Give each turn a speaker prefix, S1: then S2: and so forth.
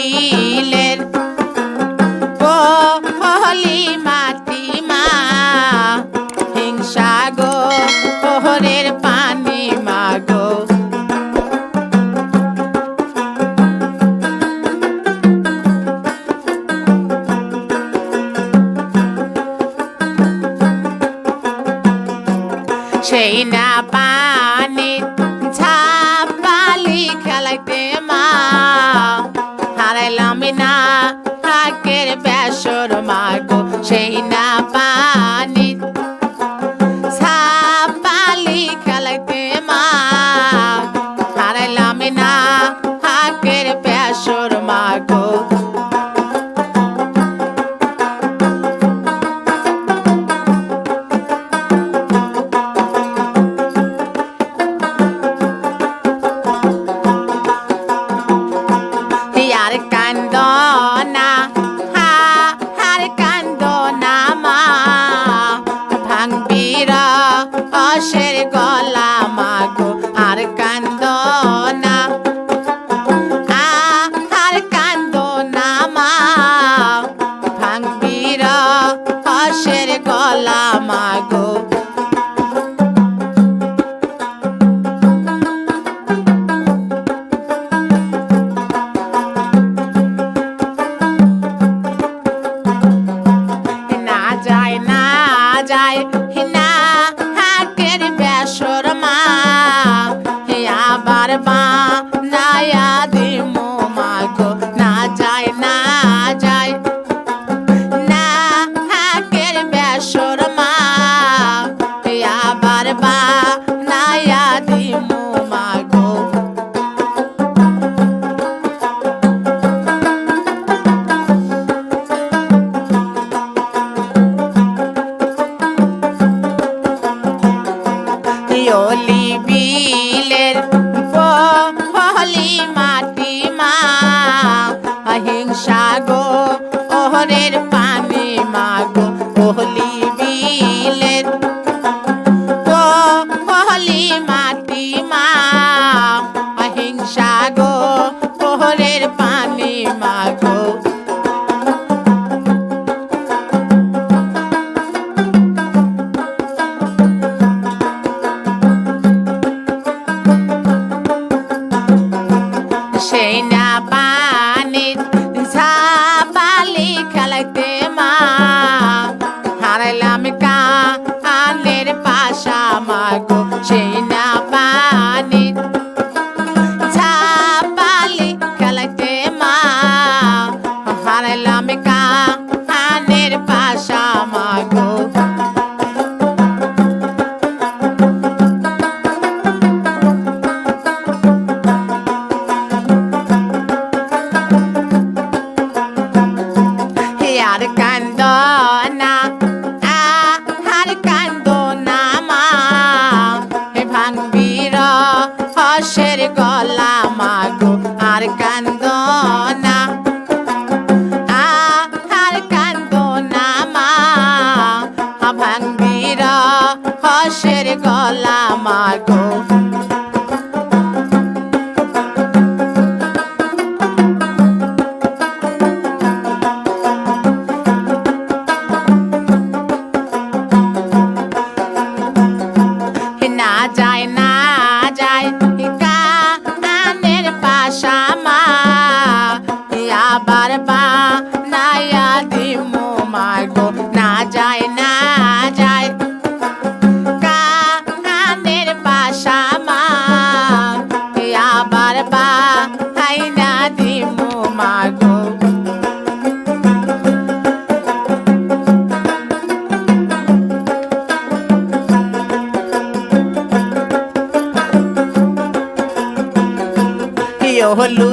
S1: বিলের পলি মাটি মা হিংসা গো ওহরের পানি মাগো সেই না পানি ঝাপালি খেলাইতে মা হারাইলাম না হাকের বেসর মাগো সেই না পানি ঝাপালি খেলাইতে মা হারাইলাম না হাকের বেসর মাগো আর কান্দ না আর কান্দ না মা ভাঙবির অসের গলা মাগো আর কান্দ না আর কান্দ না মা ভাঙবির অসের গলা মাগো যায় না হাকের বেসর মা আবার মা নায়া দিমো মাগো না যায় না যায় না হাকের বেসর মা আবার মা নায়া দিমো মাগো ওলি বিলের পলি মাটি মা হিংসা গো ওহরের পানি মাগো ওলি বিলের পলি মাটি মা হিংসা গো ওহরের পানি মাগো সেই না পানি ঝাপালি খেলাইতে মা হারাইলাম কানের পাশা মাগো সেই না পানি ঝাপালি খেলাইতে মা হারাইলাম কানের পাশা মাগো আর কান্দ না আর কান্দ না মা ভাঙবির হসের গলা মাগো আর কান্দ না আর কান্দ না মা ভাঙবির হসের গলা মাগো না যায় না যায় কানের পাশা মা আবার বা নায়া দিমো মাগো না যায় না যায় কানের পাশা মা আবার বা না দিমো মাগো হলু